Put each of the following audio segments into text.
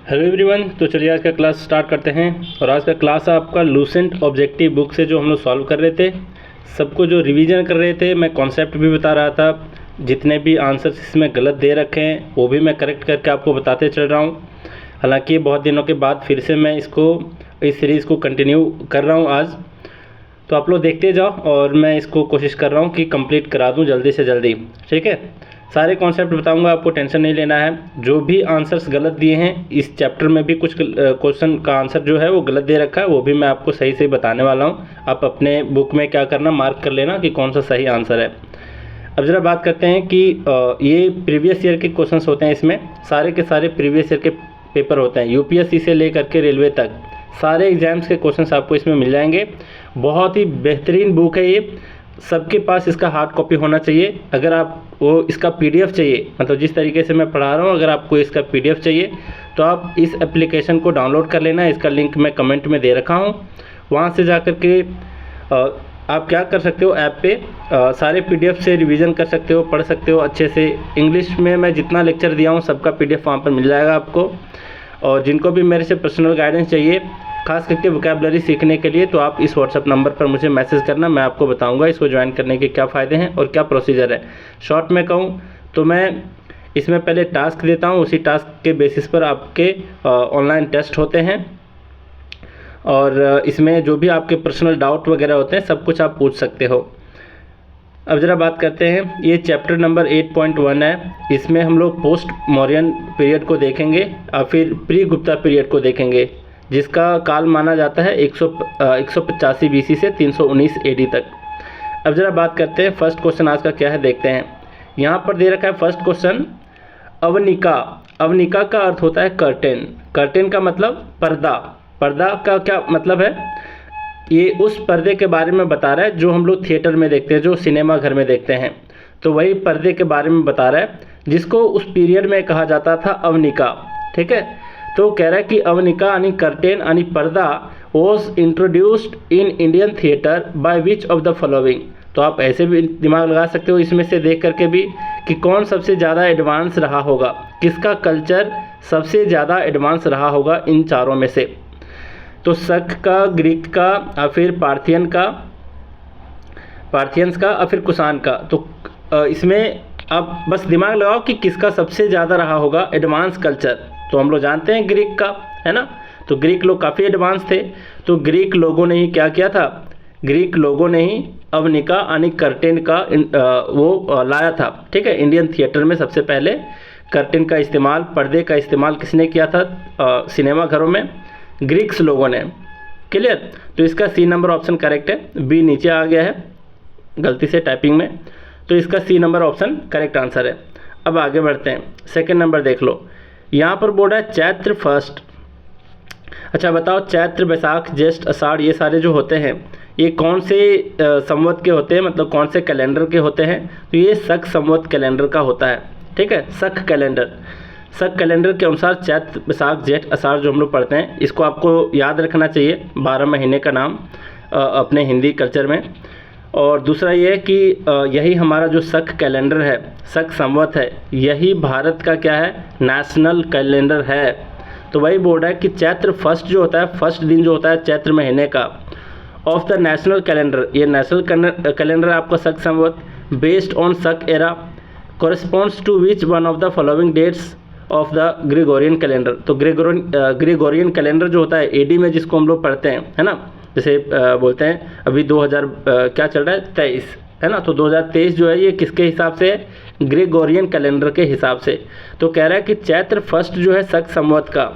Hello everyone. तो चलिए आज का क्लास स्टार्ट करते हैं। और आज का क्लास आपका लूसेंट ऑब्जेक्टिव बुक से जो हम लोग सॉल्व कर रहे थे, सबको जो रिवीजन कर रहे थे, मैं कॉन्सेप्ट भी बता रहा था। जितने भी आंसर्स इसमें गलत दे रखे हैं वो भी मैं करेक्ट करके आपको बताते चल रहा हूँ। हालांकि बहुत दिनों के बाद फिर से मैं इस सीरीज़ को कंटिन्यू कर रहा हूँ आज। तो आप लोग देखते जाओ और मैं इसको कोशिश कर रहा हूँ कि कंप्लीट करा दूँ जल्दी से जल्दी। ठीक है, सारे कॉन्सेप्ट बताऊंगा, आपको टेंशन नहीं लेना है। जो भी आंसर्स गलत दिए हैं, इस चैप्टर में भी कुछ क्वेश्चन का आंसर जो है वो गलत दे रखा है, वो भी मैं आपको सही से बताने वाला हूँ। आप अपने बुक में क्या करना, मार्क कर लेना कि कौन सा सही आंसर है। अब ज़रा बात करते हैं कि ये प्रीवियस ईयर के क्वेश्चंस होते हैं। इसमें सारे के सारे प्रीवियस ईयर के पेपर होते हैं, यूपीएससी से लेकर के रेलवे तक सारे एग्जाम्स के क्वेश्चंस आपको इसमें मिल जाएंगे। बहुत ही बेहतरीन बुक है ये, सबके पास इसका हार्ड कॉपी होना चाहिए। अगर आप वो इसका पीडीएफ चाहिए, मतलब जिस तरीके से मैं पढ़ा रहा हूँ, अगर आपको इसका पीडीएफ चाहिए तो आप इस एप्लीकेशन को डाउनलोड कर लेना। इसका लिंक मैं कमेंट में दे रखा हूँ, वहाँ से जा कर के आप क्या कर सकते हो, ऐप पे सारे पीडीएफ से रिवीजन कर सकते हो, पढ़ सकते हो अच्छे से। इंग्लिश में मैं जितना लेक्चर दिया हूँ सबका पीडीएफ वहाँ पर मिल जाएगा आपको। और जिनको भी मेरे से पर्सनल गाइडेंस चाहिए, खास करके वोकैबुलरी सीखने के लिए, तो आप इस व्हाट्सअप नंबर पर मुझे मैसेज करना। मैं आपको बताऊंगा इसको ज्वाइन करने के क्या फ़ायदे हैं और क्या प्रोसीजर है। शॉर्ट में कहूँ तो मैं इसमें पहले टास्क देता हूँ, उसी टास्क के बेसिस पर आपके ऑनलाइन टेस्ट होते हैं। और इसमें जो भी आपके पर्सनल डाउट वगैरह होते हैं सब कुछ आप पूछ सकते हो। अब ज़रा बात करते हैं, ये चैप्टर नंबर 8.1 है। इसमें हम लोग पोस्ट मौर्यन पीरियड को देखेंगे और फिर प्री गुप्ता पीरियड को देखेंगे, जिसका काल माना जाता है 185 बीसी से 319 एडी तक। अब ज़रा बात करते हैं फर्स्ट क्वेश्चन आज का क्या है, देखते हैं। यहाँ पर दे रखा है फर्स्ट क्वेश्चन, अवनिका। अवनिका का अर्थ होता है कर्टेन। कर्टेन का मतलब पर्दा। पर्दा का क्या मतलब है, ये उस पर्दे के बारे में बता रहा है जो हम लोग थिएटर में देखते हैं, जो सिनेमा घर में देखते हैं। तो वही पर्दे के बारे में बता रहा है, जिसको उस पीरियड में कहा जाता था अवनिका। ठीक है, तो कह रहा है कि अवनिका यानी कर्टेन यानी पर्दा was introduced in Indian theatre by which of the following. तो आप ऐसे भी दिमाग लगा सकते हो इसमें से देख करके भी कि कौन सबसे ज़्यादा एडवांस रहा होगा, किसका कल्चर सबसे ज़्यादा एडवांस रहा होगा इन चारों में से। तो शक का, ग्रीक का, या फिर पार्थियंस का, और फिर कुषाण का। तो इसमें आप बस दिमाग लगाओ कि किसका सबसे ज़्यादा रहा होगा एडवांस कल्चर। तो हम लोग जानते हैं ग्रीक का, है ना। तो ग्रीक लोग काफ़ी एडवांस थे। तो ग्रीक लोगों ने ही क्या किया था, ग्रीक लोगों ने ही अवनिका यानी कर्टेन का वो लाया था। ठीक है, इंडियन थिएटर में सबसे पहले कर्टेन का इस्तेमाल, पर्दे का इस्तेमाल किसने किया था सिनेमा घरों में, ग्रीक्स लोगों ने। क्लियर। तो इसका सी नंबर ऑप्शन करेक्ट है, बी नीचे आ गया है गलती से टाइपिंग में, तो इसका C number option correct answer है। अब आगे बढ़ते हैं, सेकंड नंबर देख लो। यहाँ पर बोल रहा है चैत्र फर्स्ट। अच्छा बताओ, चैत्र, बैसाख, ज्येष्ठ, आषाढ़, ये सारे जो होते हैं ये कौन से संवत के होते हैं, मतलब कौन से कैलेंडर के होते हैं। तो ये शक संवत कैलेंडर का होता है। ठीक है, शक कैलेंडर। शक कैलेंडर के अनुसार चैत्र, बैसाख, ज्येष्ठ, आषाढ़ जो हम लोग पढ़ते हैं, इसको आपको याद रखना चाहिए, 12 महीने का नाम अपने हिंदी कल्चर में। और दूसरा ये है कि यही हमारा जो शक कैलेंडर है, शक संवत है, यही भारत का क्या है, नेशनल कैलेंडर है। तो वही बोल रहा है कि चैत्र फर्स्ट जो होता है, फर्स्ट दिन जो होता है चैत्र महीने का, ऑफ द नेशनल कैलेंडर, ये नेशनल कैलेंडर आपका Shaka Samvat, based on Shaka era, corresponds to which one of the following dates of the Gregorian calendar. तो ग्रेगोरियन कैलेंडर जो होता है एडी में, जिसको हम लोग पढ़ते हैं, है ना, जैसे बोलते हैं अभी 2000 क्या चल रहा है, 23, है ना। तो 2023 जो है ये किसके हिसाब से है, ग्रेगोरियन कैलेंडर के हिसाब से। तो कह रहा है कि चैत्र फर्स्ट जो है शक संवत का,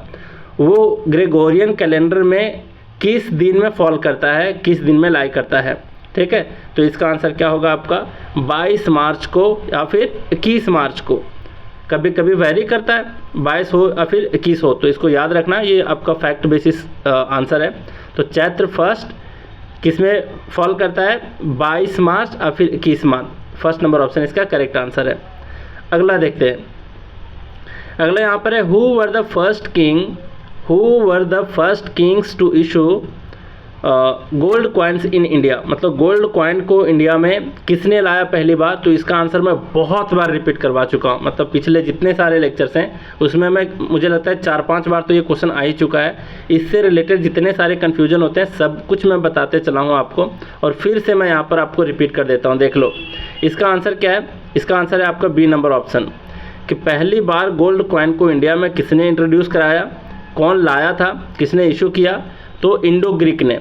वो ग्रेगोरियन कैलेंडर में किस दिन में फॉल करता है, किस दिन में लाई करता है। ठीक है, तो इसका आंसर क्या होगा आपका, 22 मार्च को या फिर 21 मार्च को। कभी कभी वैरी करता है, 22 हो या फिर 21 हो, तो इसको याद रखना, ये आपका फैक्ट बेसिस आंसर है। तो चैत्र फर्स्ट किस में फॉल करता है, 22 मार्च या फिर 21 मार्च। फर्स्ट नंबर ऑप्शन इसका करेक्ट आंसर है। अगला देखते हैं, अगला यहाँ पर है, who were the first kings to issue gold coins in India, मतलब गोल्ड कॉइन को इंडिया में किसने लाया पहली बार? तो इसका आंसर मैं बहुत बार रिपीट करवा चुका हूँ, मतलब पिछले जितने सारे लेक्चर्स हैं उसमें मुझे लगता है 4-5 बार तो ये क्वेश्चन आ ही चुका है। इससे रिलेटेड जितने सारे कन्फ्यूजन होते हैं सब कुछ मैं बताते चला हूँ आपको, और फिर से मैं यहाँ पर आपको रिपीट कर देता हूँ। देख लो इसका आंसर क्या है। इसका आंसर है आपका बी नंबर ऑप्शन, कि पहली बार गोल्ड कॉइन को इंडिया में किसने इंट्रोड्यूस कराया, कौन लाया था, किसने इशू किया? तो इंडो ग्रीक ने।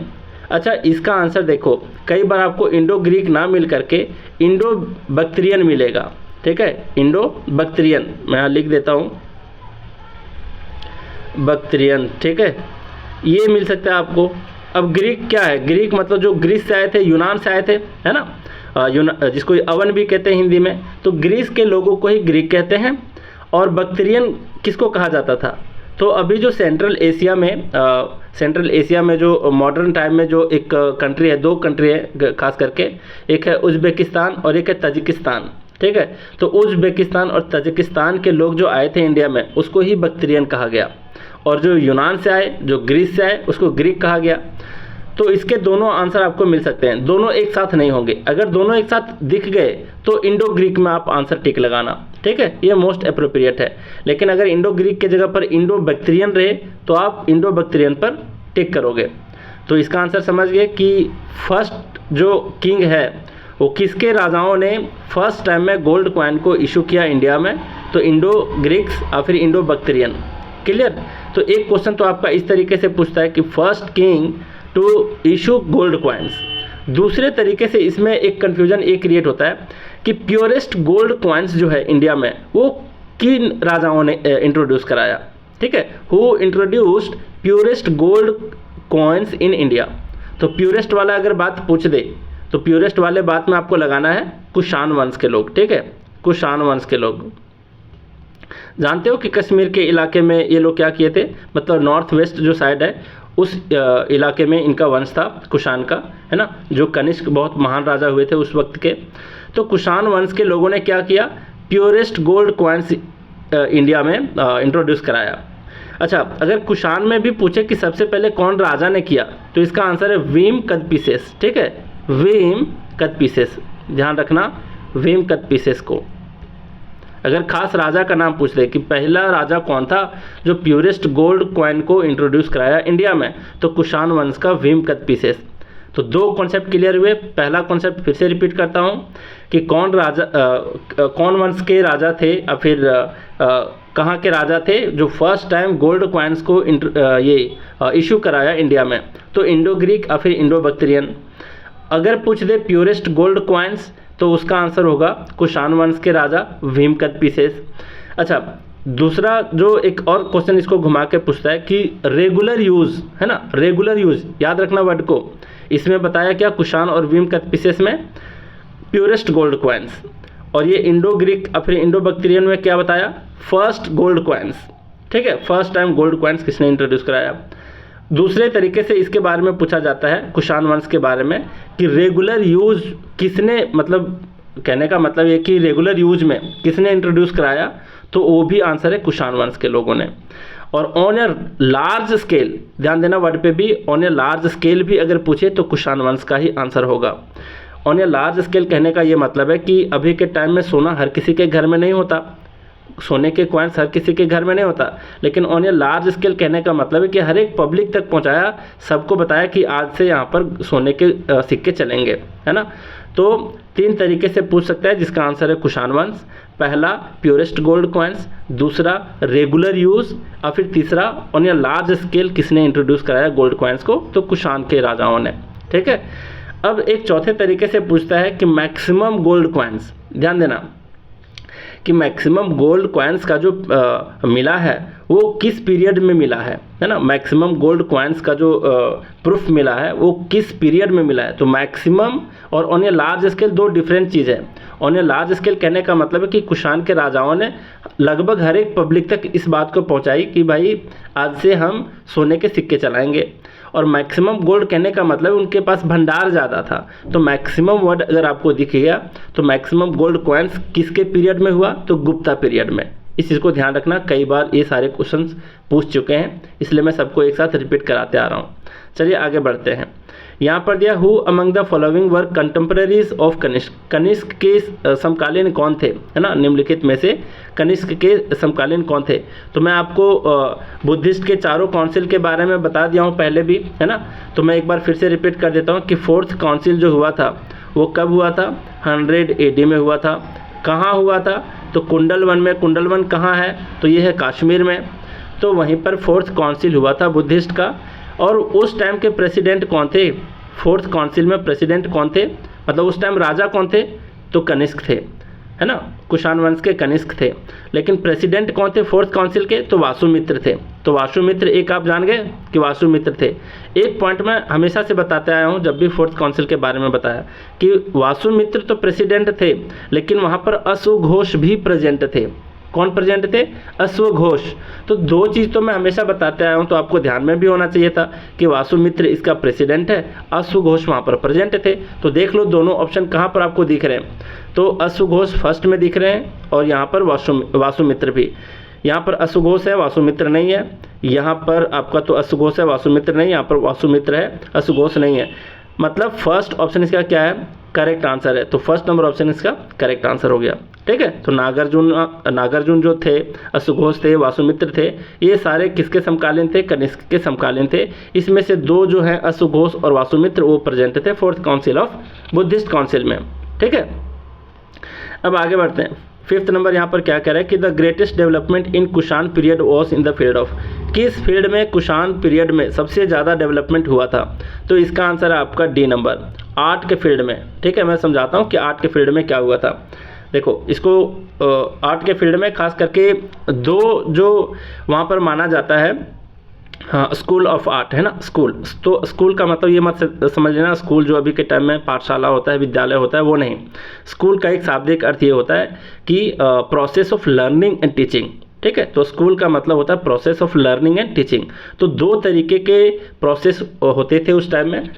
अच्छा, इसका आंसर देखो, कई बार आपको इंडो ग्रीक ना मिल करके इंडो बक्ट्रियन मिलेगा, ठीक है, इंडो बक्ट्रियन, मैं यहाँ लिख देता हूँ बक्ट्रियन, ठीक है, ये मिल सकता है आपको। अब ग्रीक क्या है? ग्रीक मतलब जो ग्रीस से आए थे, यूनान से आए थे, है ना, जिसको अवन भी कहते हैं हिंदी में, तो ग्रीस के लोगों को ही ग्रीक कहते हैं। और बक्ट्रियन किसको कहा जाता था? तो अभी जो सेंट्रल एशिया में जो मॉडर्न टाइम में जो एक कंट्री है, 2 कंट्री है खास करके, एक है उज़्बेकिस्तान और एक है तजिकिस्तान, ठीक है। तो उज़्बेकिस्तान और तजिकिस्तान के लोग जो आए थे इंडिया में उसको ही बक्ट्रियन कहा गया, और जो यूनान से आए, जो ग्रीस से आए, उसको ग्रीक कहा गया। तो इसके दोनों आंसर आपको मिल सकते हैं, दोनों एक साथ नहीं होंगे। अगर दोनों एक साथ दिख गए तो इंडो ग्रीक में आप आंसर टिक लगाना, ठीक है, ये मोस्ट अप्रोप्रिएट है। लेकिन अगर इंडो ग्रीक के जगह पर इंडो बक्ट्रियन रहे तो आप इंडो बक्ट्रियन पर टिक करोगे। तो इसका आंसर समझ गए कि फर्स्ट जो किंग है वो किसके राजाओं ने फर्स्ट टाइम में गोल्ड कॉइन को इशू किया इंडिया में? तो इंडो ग्रीक्स या फिर इंडो बक्ट्रियन। क्लियर? तो एक क्वेश्चन तो आपका इस तरीके से पूछता है कि first king to issue gold coins. दूसरे तरीके से इसमें एक कन्फ्यूजन एक क्रिएट होता है कि प्योरेस्ट गोल्ड कॉइन्स जो है इंडिया में वो किन राजाओं ने इंट्रोड्यूस कराया, ठीक है, who introduced purest gold coins in India. तो प्योरेस्ट वाला अगर बात पूछ दे तो प्योरेस्ट वाले बात में आपको लगाना है कुषाण वंश के लोग, ठीक है, कुषाण वंश के लोग। जानते हो कि कश्मीर के इलाके में ये लोग क्या किए थे, मतलब नॉर्थ वेस्ट जो साइड है उस इलाके में इनका वंश था कुषाण का, है ना, जो कनिष्क बहुत महान राजा हुए थे उस वक्त के। तो कुषाण वंश के लोगों ने क्या किया? प्योरेस्ट गोल्ड कॉइन्स इंडिया में इंट्रोड्यूस कराया। अच्छा, अगर कुषाण में भी पूछे कि सबसे पहले कौन राजा ने किया तो इसका आंसर है वीम कदपीसेस, ठीक है, वीम कदपीसेस, ध्यान रखना वीम कदपीसेस को। अगर खास राजा का नाम पूछ ले कि पहला राजा कौन था जो प्योरेस्ट गोल्ड कॉइन को इंट्रोड्यूस कराया इंडिया में, तो कुषाण वंश का वीम कदपीसेस। तो 2 कॉन्सेप्ट क्लियर हुए। पहला कॉन्सेप्ट फिर से रिपीट करता हूँ कि कौन वंश के राजा थे या फिर कहाँ के राजा थे जो फर्स्ट टाइम गोल्ड कॉइन्स को इशू कराया इंडिया में, तो इंडो ग्रीक या फिर इंडो बक्ट्रियन। अगर पूछ दे प्योरेस्ट गोल्ड कॉइन्स तो उसका आंसर होगा कुषाण वंश के राजा वीम कदपीसेस। अच्छा, दूसरा जो एक और क्वेश्चन इसको घुमा के पूछता है कि रेगुलर यूज़, है ना, रेगुलर यूज़, याद रखना वर्ड को। इसमें बताया क्या? कुषाण और वीम कदपीसेस में प्योरेस्ट गोल्ड कॉइन्स, और ये इंडो ग्रीक या फिर इंडो बक्ट्रियन में क्या बताया? फर्स्ट गोल्ड कॉइन्स, ठीक है, फर्स्ट टाइम गोल्ड कॉइन्स किसने इंट्रोड्यूस कराया। दूसरे तरीके से इसके बारे में पूछा जाता है कुषाण वंश के बारे में कि रेगुलर यूज किसने, मतलब कहने का मतलब ये कि रेगुलर यूज में किसने इंट्रोड्यूस कराया, तो वो भी आंसर है कुषाण वंश के लोगों ने। और ऑन ए लार्ज स्केल, ध्यान देना वर्ड पे भी, ऑन ए लार्ज स्केल भी अगर पूछे तो कुषाण वंश का ही आंसर होगा। ऑन ए लार्ज स्केल कहने का ये मतलब है कि अभी के टाइम में सोना हर किसी के घर में नहीं होता, सोने के कॉइन्स हर किसी के घर में नहीं होता, लेकिन ऑन ए लार्ज स्केल कहने का मतलब है कि हर एक पब्लिक तक पहुंचाया, सबको बताया कि आज से यहाँ पर सोने के सिक्के चलेंगे, है ना। तो 3 तरीके से पूछ सकता है जिसका आंसर है कुषाण वंश। पहला प्योरेस्ट गोल्ड कॉइन्स, दूसरा रेगुलर यूज, और फिर तीसरा ऑन ए लार्ज स्केल किसने इंट्रोड्यूस कराया गोल्ड कॉइन्स को, तो कुषाण के राजाओं ने, ठीक है। अब एक चौथे तरीके से पूछता है कि मैक्सिमम गोल्ड कॉइन्स, ध्यान देना कि मैक्सिमम गोल्ड कॉइन्स का जो मिला है वो किस पीरियड में मिला है ना। मैक्सिमम गोल्ड कॉइन्स का जो प्रूफ मिला है वो किस पीरियड में मिला है। तो मैक्सिमम और on a large scale 2 different चीज़ है। ऑन ए लार्ज स्केल कहने का मतलब है कि कुषाण के राजाओं ने लगभग हर एक पब्लिक तक इस बात को पहुंचाई कि भाई आज से हम सोने के सिक्के चलाएंगे। और मैक्सिमम गोल्ड कहने का मतलब उनके पास भंडार ज़्यादा था। तो मैक्सिमम वर्ड अगर आपको दिख गया तो मैक्सिमम गोल्ड कॉइन्स किसके पीरियड में हुआ, तो गुप्ता पीरियड में, इस चीज़ को ध्यान रखना, कई बार ये सारे क्वेश्चंस पूछ चुके हैं, इसलिए मैं सबको एक साथ रिपीट कराते आ रहा हूँ। चलिए आगे बढ़ते हैं। यहाँ पर दिया who among the following were contemporaries of Kanishka. Kanishka के समकालीन कौन थे, है ना, निम्नलिखित में से कनिष्क के समकालीन कौन थे। तो मैं आपको बुद्धिस्ट के चारों काउंसिल के बारे में बता दिया हूँ पहले भी, है ना, तो मैं एक बार फिर से रिपीट कर देता हूँ कि 4th काउंसिल जो हुआ था वो कब हुआ था, 100 AD में हुआ था। कहाँ हुआ था, तो कुंडलवन में। कुंडलवन कहाँ है, तो ये है कश्मीर में। तो वहीं पर 4th काउंसिल हुआ था बुद्धिस्ट का। और उस टाइम के प्रेसिडेंट कौन थे, 4th काउंसिल में प्रेसिडेंट कौन थे, मतलब उस टाइम राजा कौन थे, तो कनिष्क थे, है ना, कुषाण वंश के कनिष्क थे। लेकिन प्रेसिडेंट कौन थे 4th काउंसिल के, तो वासुमित्र थे। तो वासुमित्र एक आप जान गए कि वासुमित्र थे। एक पॉइंट मैं हमेशा से बताते आया हूँ जब भी 4th काउंसिल के बारे में बताया कि वासुमित्र तो प्रेसिडेंट थे, लेकिन वहाँ पर अश्वघोष भी प्रेजेंट थे। कौन प्रेजेंट थे, अश्वघोष। तो दो चीज़ तो मैं हमेशा बताते आया हूँ, तो आपको ध्यान में भी होना चाहिए था कि वासुमित्र इसका प्रेसिडेंट है, अश्वघोष वहाँ पर प्रेजेंट थे। तो देख लो दोनों ऑप्शन कहाँ पर आपको दिख रहे हैं, तो अश्वघोष फर्स्ट में दिख रहे हैं और यहाँ पर वासुमित्र भी। यहाँ पर अश्वघोष है, वासुमित्र नहीं है। यहाँ पर आपका तो अश्वघोष है, वासुमित्र नहीं, यहाँ पर वासुमित्र है, अश्वघोष नहीं है। मतलब फर्स्ट ऑप्शन इसका क्या है, करेक्ट आंसर है। तो फर्स्ट नंबर ऑप्शन इसका करेक्ट आंसर हो गया। ठीक है, तो नागार्जुन जो थे, अश्वघोष थे, वासुमित्र थे, ये सारे किसके समकालीन थे, कनिष्क के समकालीन थे। इसमें से दो जो हैं अश्वघोष और वासुमित्र वो प्रेजेंट थे 4th council of Buddhist council में। ठीक है, अब आगे बढ़ते हैं। 5th नंबर यहाँ पर क्या कह रहा है कि the greatest development in Kushan period was in the field of. किस फील्ड में कुषाण पीरियड में सबसे ज़्यादा डेवलपमेंट हुआ था, तो इसका आंसर है आपका डी नंबर, आर्ट के फील्ड में। ठीक है, मैं समझाता हूँ कि आर्ट के फील्ड में क्या हुआ था। देखो, इसको आर्ट के फील्ड में खास करके दो जो वहाँ पर माना जाता है, हाँ, स्कूल ऑफ आर्ट है ना, स्कूल। तो स्कूल का मतलब ये मत समझ लेना स्कूल जो अभी के टाइम में पाठशाला होता है, विद्यालय होता है, वो नहीं। स्कूल का एक शाब्दिक अर्थ ये होता है कि process of learning and teaching. ठीक है, तो स्कूल का मतलब होता है process of learning and teaching. तो दो तरीके के प्रोसेस होते थे उस टाइम में,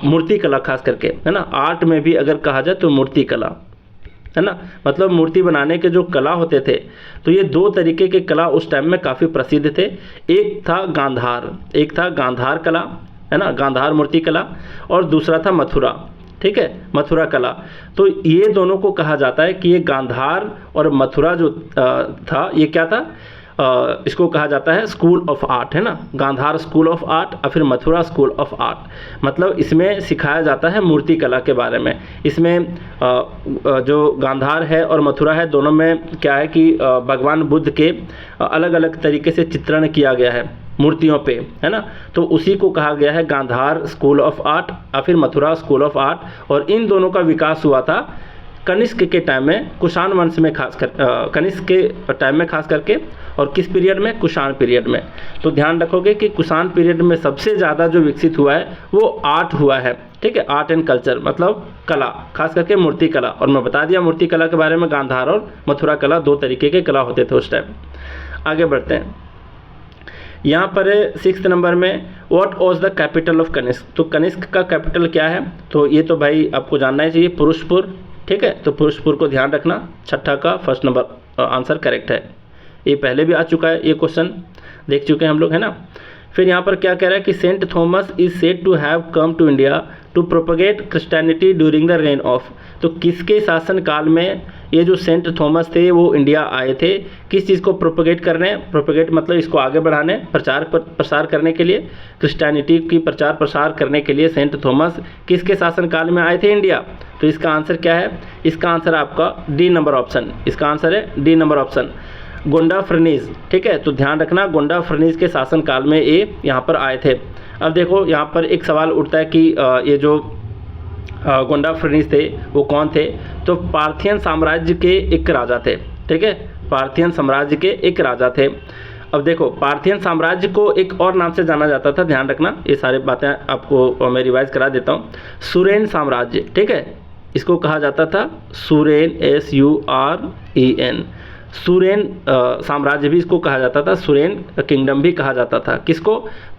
मूर्ति कला खास करके, है ना। आर्ट में भी अगर कहा जाए तो मूर्ति कला, है ना, मतलब मूर्ति बनाने के जो कला होते थे, तो ये दो तरीके के कला उस टाइम में काफ़ी प्रसिद्ध थे। एक था गांधार कला, है ना, गांधार मूर्ति कला, और दूसरा था मथुरा। ठीक है, मथुरा कला। तो ये दोनों को कहा जाता है कि ये गांधार और मथुरा जो था, ये क्या था, इसको कहा जाता है स्कूल ऑफ आर्ट, है ना। गांधार स्कूल ऑफ आर्ट और फिर मथुरा स्कूल ऑफ आर्ट। मतलब इसमें सिखाया जाता है मूर्ति कला के बारे में। इसमें जो गांधार है और मथुरा है, दोनों में क्या है कि भगवान बुद्ध के अलग अलग तरीके से चित्रण किया गया है मूर्तियों पे, है ना। तो उसी को कहा गया है गांधार स्कूल ऑफ आर्ट और फिर मथुरा स्कूल ऑफ आर्ट। और इन दोनों का विकास हुआ था कनिष्क के टाइम में, कुषाण वंश में कनिष्क के टाइम में खास करके, और किस पीरियड में, कुषाण पीरियड में। तो ध्यान रखोगे कि कुषाण पीरियड में सबसे ज़्यादा जो विकसित हुआ है वो आर्ट हुआ है। ठीक है, आर्ट एंड कल्चर मतलब कला, खास करके मूर्ति कला। और मैं बता दिया मूर्ति कला के बारे में, गांधार और मथुरा कला दो तरीके के कला होते थे उस टाइम। आगे बढ़ते हैं, यहाँ पर 6th नंबर में what was the capital of Kanishka. तो कनिष्क का कैपिटल क्या है, तो ये तो भाई आपको जानना ही चाहिए, पुरुषपुर। ठीक है, तो पुरुषपुर को ध्यान रखना, छठा का फर्स्ट नंबर आंसर करेक्ट है। ये पहले भी आ चुका है, ये क्वेश्चन देख चुके हैं हम लोग, है ना। फिर यहाँ पर क्या कह रहा है कि Saint Thomas is said to have come to India to propagate Christianity during the reign of. तो किसके शासनकाल में ये जो सेंट थॉमस थे वो इंडिया आए थे, किस चीज़ को प्रोपगेट करने, प्रोपगेट मतलब इसको आगे बढ़ाने, प्रसार करने के लिए, क्रिश्चियनिटी की प्रचार प्रसार करने के लिए सेंट थॉमस किसके शासनकाल में आए थे इंडिया। तो इसका आंसर क्या है, इसका आंसर आपका डी नंबर ऑप्शन, इसका आंसर है डी नंबर ऑप्शन, गोंडा फर्नीज। ठीक है, तो ध्यान रखना गोंडा फर्नीज के शासनकाल में ये यहाँ पर आए थे। अब देखो यहाँ पर एक सवाल उठता है कि ये जो गोंडा फर्नीज थे वो कौन थे, तो पार्थियन साम्राज्य के एक राजा थे। ठीक है, पार्थियन साम्राज्य के एक राजा थे। अब देखो, पार्थियन साम्राज्य को एक और नाम से जाना जाता था, ध्यान रखना, ये सारी बातें आपको मैं रिवाइज करा देता हूँ। सुरेन साम्राज्य, ठीक है, इसको कहा जाता था सुरेन, SUREN, सुरेन साम्राज्य भी इसको कहा जाता था, सुरेन किंगडम भी कहा जाता था। किसको,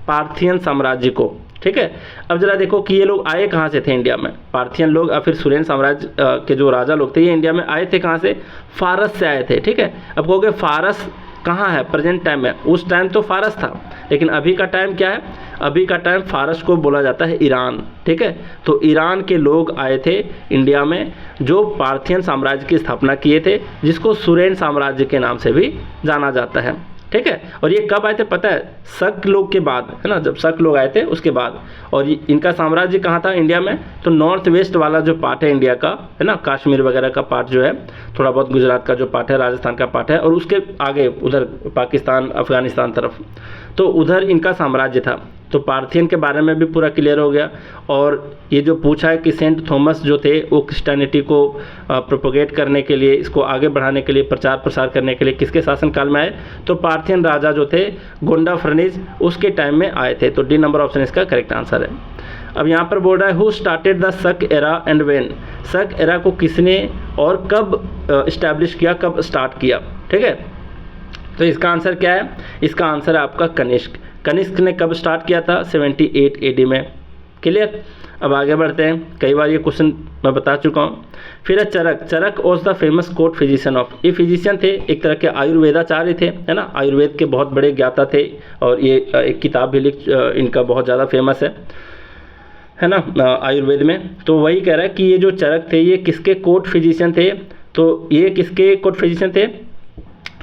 पार्थियन साम्राज्य को। ठीक है, अब जरा देखो कि ये लोग आए कहाँ से थे इंडिया में, पार्थियन लोग और फिर सुरेन साम्राज्य के जो राजा लोग थे ये इंडिया में आए थे कहाँ से, फारस से आए थे। ठीक है, अब कहोगे फारस कहाँ है प्रेजेंट टाइम में, उस टाइम तो फारस था, लेकिन अभी का टाइम क्या है, अभी का टाइम फारस को बोला जाता है ईरान। ठीक है, तो ईरान के लोग आए थे इंडिया में जो पार्थियन साम्राज्य की स्थापना किए थे, जिसको सुरेन साम्राज्य के नाम से भी जाना जाता है। ठीक है, और ये कब आए थे पता है, शक लोग के बाद, है ना, जब शक लोग आए थे उसके बाद। और इनका साम्राज्य कहाँ था इंडिया में, तो नॉर्थ वेस्ट वाला जो पार्ट है इंडिया का, है ना, कश्मीर वगैरह का पार्ट जो है, थोड़ा बहुत गुजरात का जो पार्ट है, राजस्थान का पार्ट है, और उसके आगे उधर पाकिस्तान अफगानिस्तान तरफ, तो उधर इनका साम्राज्य था। तो पार्थियन के बारे में भी पूरा क्लियर हो गया। और ये जो पूछा है कि सेंट थॉमस जो थे वो क्रिश्चियनिटी को प्रोपोगेट करने के लिए, इसको आगे बढ़ाने के लिए, प्रचार प्रसार करने के लिए किसके शासनकाल में आए, तो पार्थियन राजा जो थे गोंडा फर्निज, उसके टाइम में आए थे। तो डी नंबर ऑप्शन इसका करेक्ट आंसर है। अब यहाँ पर बोल रहा है हु स्टार्टेड द शक एरा एंड व्हेन, शक एरा को किसने और कब इस्टेब्लिश किया, कब स्टार्ट किया। ठीक है, तो इसका आंसर क्या है, इसका आंसर है आपका कनिष्क। कनिष्क ने कब स्टार्ट किया था, 78 AD में। क्लियर, अब आगे बढ़ते हैं, कई बार ये क्वेश्चन मैं बता चुका हूँ। फिर है Charak. Charak was the famous court physician of, ये फिजिशियन थे, एक तरह के आयुर्वेदाचार्य थे, है ना, आयुर्वेद के बहुत बड़े ज्ञाता थे, और ये एक किताब भी इनका बहुत ज़्यादा फेमस है ना आयुर्वेद में। तो वही कह रहा है कि ये जो चरक थे ये किसके कोर्ट फिजिशियन थे, तो ये किसके कोर्ट फिजिशियन थे,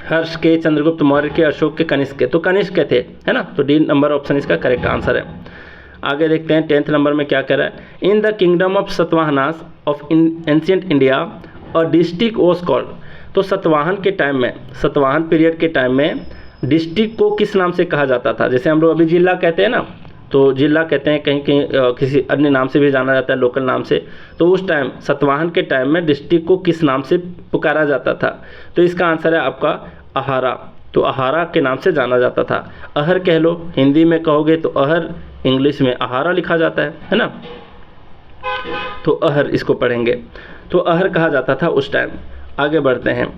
हर्ष के, चंद्रगुप्त मौर्य के, अशोक के, कनिष्क के। तो कनिष्क के थे, है ना, तो डी नंबर ऑप्शन इसका करेक्ट आंसर है। आगे देखते हैं 10th नंबर में क्या कह रहा है, in the kingdom of Satavahanas of ancient India और डिस्ट्रिक्ट वॉज कॉल्ड। तो सतवाहन के टाइम में, सतवाहन पीरियड के टाइम में डिस्ट्रिक्ट को किस नाम से कहा जाता था, जैसे हम लोग अभी जिला कहते हैं ना, तो जिला कहते हैं, कहीं कहीं किसी अन्य नाम से भी जाना जाता है, लोकल नाम से। तो उस टाइम सतवाहन के टाइम में डिस्ट्रिक्ट को किस नाम से पुकारा जाता था, तो इसका आंसर है आपका अहारा। तो अहारा के नाम से जाना जाता था। अहर कह लो, हिंदी में कहोगे तो अहर, इंग्लिश में अहारा लिखा जाता है ना, तो अहर इसको पढ़ेंगे, तो अहर कहा जाता था उस टाइम। आगे बढ़ते हैं,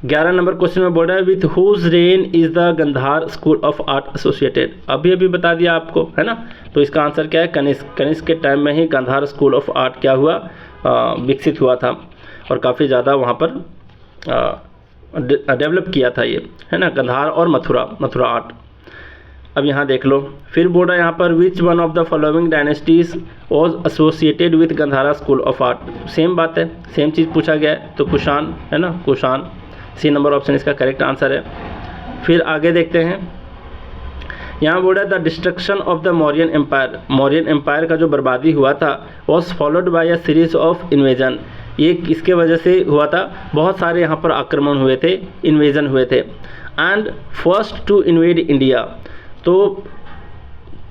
11 नंबर क्वेश्चन में बोल रहा है with whose reign is the Gandhara school of art associated. अभी अभी बता दिया आपको, है ना, तो इसका आंसर क्या है, कनिष्क। कनिष्क के टाइम में ही गांधार स्कूल ऑफ आर्ट क्या हुआ, विकसित हुआ था, और काफ़ी ज़्यादा वहाँ पर डेवलप किया था ये, है ना, गांधार और मथुरा आर्ट। अब यहाँ देख लो, फिर बोल रहा है यहाँ पर which one of the following dynasties was associated with Gandhara school of art. Same बात है, सेम चीज़ पूछा गया है, तो कुषाण, है ना, कुषाण, सी नंबर ऑप्शन इसका करेक्ट आंसर है। फिर आगे देखते हैं, यहाँ बोल रहा है the destruction of the Mauryan empire. Mauryan empire का जो बर्बादी हुआ था was followed by a series of invasion. ये किसके वजह से हुआ था, बहुत सारे यहाँ पर आक्रमण हुए थे, इन्वेजन हुए थे। And first to invade India, तो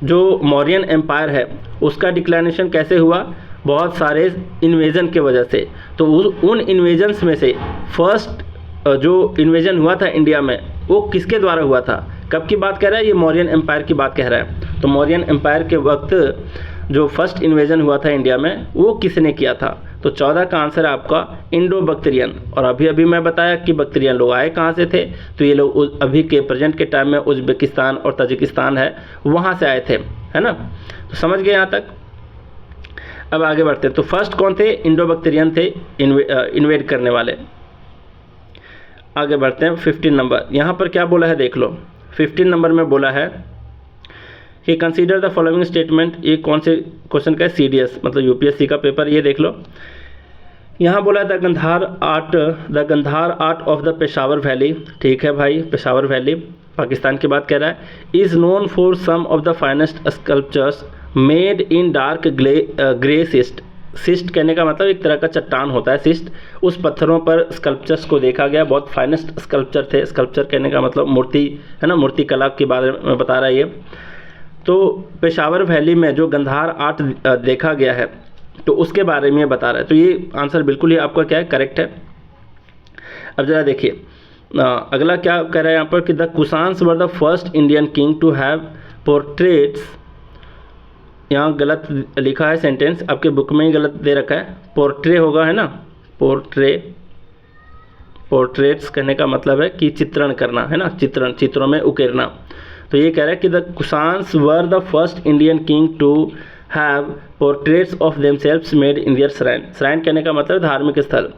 जो मौर्यन एम्पायर है उसका डिक्लाइनेशन कैसे हुआ, बहुत सारे इन्वेजन के वजह से। तो उन इन्वेजन्स में से फर्स्ट जो इन्वेजन हुआ था इंडिया में वो किसके द्वारा हुआ था, कब की बात कह रहा है, ये मौर्यन एम्पायर की बात कह रहा है। तो मौर्यन एम्पायर के वक्त जो फर्स्ट इन्वेजन हुआ था इंडिया में वो किसने किया था, तो 14 का आंसर है आपका इंडो बक्ट्रियन। और अभी अभी मैं बताया कि बक्ट्रियन लोग आए कहाँ से थे, तो ये लोग अभी के प्रेजेंट के टाइम में उज्बेकिस्तान और ताजिकिस्तान है वहाँ से आए थे, है ना, तो समझ गए यहाँ तक। अब आगे बढ़ते हैं, तो फर्स्ट कौन थे, इंडो बक्ट्रियन थे इन्वेड करने वाले। आगे बढ़ते हैं 15 नंबर, यहाँ पर क्या बोला है देख लो। 15 नंबर में बोला है कि कंसीडर द फॉलोइंग स्टेटमेंट। ये कौन से क्वेश्चन का है, CDS मतलब UPSC का पेपर, ये देख लो। यहाँ बोला the Gandhara art of the Peshawar valley. ठीक है भाई, पेशावर वैली पाकिस्तान की बात कह रहा है। Is known for some of the finest sculptures made in dark grey schist. Schist कहने का मतलब एक तरह का चट्टान होता है सिस्ट, उस पत्थरों पर स्कल्पचर्स को देखा गया, बहुत फाइनेस्ट स्कल्पचर थे। स्कल्पचर कहने का मतलब मूर्ति, है ना, मूर्ति कला के बारे में बता रहा है ये। तो पेशावर वैली में जो गंधार आर्ट देखा गया है तो उसके बारे में बता रहा है। तो ये आंसर बिल्कुल ही आपका क्या है, करेक्ट है। अब जरा देखिए अगला क्या कह रहा है यहाँ पर कि the Kushans were the first Indian king to have portraits. यहाँ गलत लिखा है सेंटेंस, आपके बुक में ही गलत दे रखा है, पोर्ट्रे होगा, है ना, पोर्ट्रेट्स कहने का मतलब है कि चित्रण करना, है ना, चित्रों में उकेरना। तो ये कह रहा है कि the Kushans were the first Indian king to have portraits of themselves made in their shrine. Shrine कहने का मतलब धार्मिक स्थल।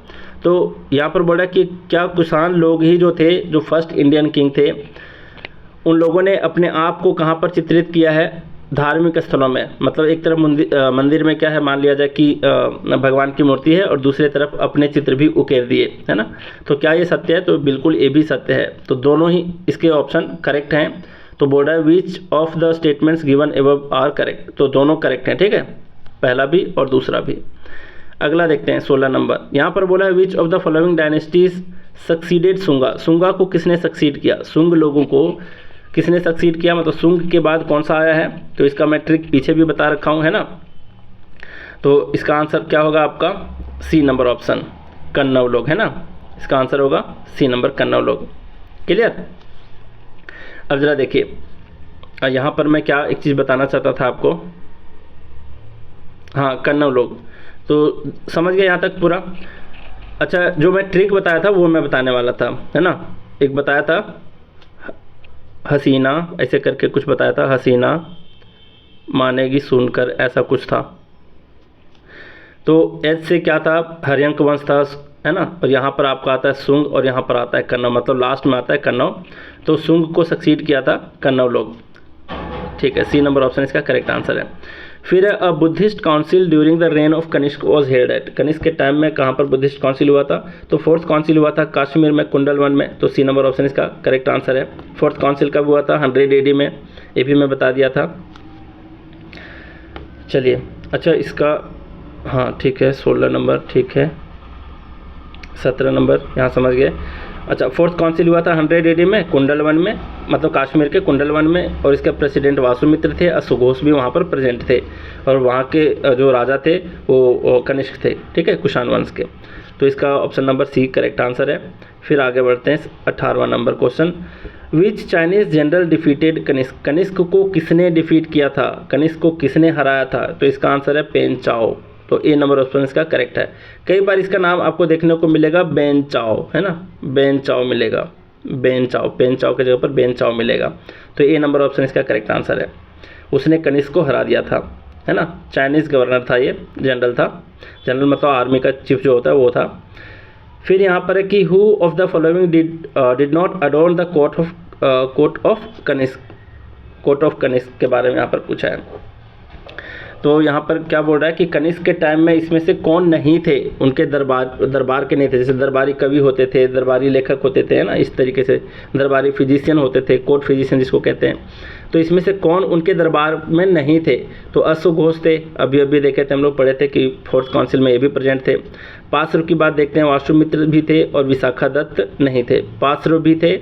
तो यहाँ पर बोला कि क्या कुषाण लोग ही जो थे, जो फर्स्ट इंडियन किंग थे, उन लोगों ने अपने आप को कहाँ पर चित्रित किया है? धार्मिक स्थलों में। मतलब एक तरफ मंदिर में क्या है, मान लिया जाए कि भगवान की मूर्ति है और दूसरी तरफ अपने चित्र भी उकेर दिए, है ना। तो क्या ये सत्य है? तो बिल्कुल ये भी सत्य है। तो दोनों ही इसके ऑप्शन करेक्ट हैं। तो बोर्ड है which of the statements given above are correct. तो दोनों करेक्ट हैं, ठीक है, पहला भी और दूसरा भी। अगला देखते हैं 16 नंबर। यहाँ पर बोला है which of the following dynasties succeeded Sunga. Sunga को किसने सक्सीड किया? सुंग लोगों को किसने सक्सीड किया, मतलब सुंग के बाद कौन सा आया है? तो इसका मैं ट्रिक पीछे भी बता रखा हूँ, है ना। तो इसका आंसर क्या होगा आपका? सी नंबर ऑप्शन, कन्नव लोग, है ना। इसका आंसर होगा सी नंबर, कन्नव लोग। क्लियर। अब जरा देखिए यहाँ पर मैं क्या एक चीज़ बताना चाहता था आपको। हाँ, कन्नव लोग, तो समझ गए यहाँ तक पूरा। अच्छा, जो मैं ट्रिक बताया था वो मैं बताने वाला था, है ना। एक बताया था हसीना, ऐसे करके कुछ बताया था, हसीना मानेगी सुनकर, ऐसा कुछ था। तो एच से क्या था? हरियंक वंश था, है ना। और यहाँ पर आपका आता है सुंग और यहाँ पर आता है कन्नव, मतलब लास्ट में आता है कन्नव। तो सुंग को सक्सीड किया था कन्नव लोग, ठीक है। सी नंबर ऑप्शन इसका करेक्ट आंसर है। फिर a Buddhist council during the reign of Kanishka was held at. Kanishka के टाइम में कहाँ पर बुद्धिस्ट काउंसिल हुआ था? तो फोर्थ काउंसिल हुआ था कश्मीर में, कुंडलवन में। तो सी नंबर ऑप्शन इसका करेक्ट आंसर है। फोर्थ काउंसिल कब हुआ था? 100 AD में, ये भी मैं बता दिया था। चलिए, अच्छा इसका, हाँ ठीक है, 16 नंबर ठीक है, 17 नंबर यहाँ समझ गए। अच्छा, फोर्थ काउंसिल हुआ था 100 AD में, कुंडलवन में, मतलब कश्मीर के कुंडलवन में। और इसके प्रेसिडेंट वासुमित्र थे, अश्वघोष भी वहाँ पर प्रेजेंट थे। और वहाँ के जो राजा थे वो कनिष्क थे, ठीक है, कुषाण वंश के। तो इसका option number C correct answer है। फिर आगे बढ़ते हैं 18वां number question. Which Chinese general defeated Kanishka. Kanishka को किसने डिफीट किया था? कनिष्क को किसने हराया था? तो इसका आंसर है पेन चाओ। तो ए नंबर ऑप्शन इसका करेक्ट है। कई बार इसका नाम आपको देखने को मिलेगा बेन चाओ, है ना, बेन चाओ मिलेगा, बेन चाओ, पेन चाओ के जगह पर बेन चाओ मिलेगा। तो ए नंबर ऑप्शन इसका करेक्ट आंसर है। उसने कनिष्क को हरा दिया था, है ना। चाइनीज़ गवर्नर था ये, जनरल था। जनरल मतलब आर्मी का चीफ जो होता है वो था। फिर यहाँ पर है कि who of the following did not adorn the court of Kanishka. Court of Kanishka के बारे में यहाँ पर पूछा है। तो यहाँ पर क्या बोल रहा है कि कनिष्क के टाइम में इसमें से कौन नहीं थे, उनके दरबार के नहीं थे। जैसे दरबारी कवि होते थे, दरबारी लेखक होते थे, है ना, इस तरीके से दरबारी फिजिशियन होते थे, कोर्ट फिजिशियन जिसको कहते हैं। तो इसमें से कौन उनके दरबार में नहीं थे? तो अश्वघोष थे, अभी देखे थे हम लोग, पढ़े थे कि फोर्थ काउंसिल में ये भी प्रेजेंट थे। पासरु की बात देखते हैं, वासुमित्र भी थे और विशाखादत्त नहीं थे। पासरु भी थे,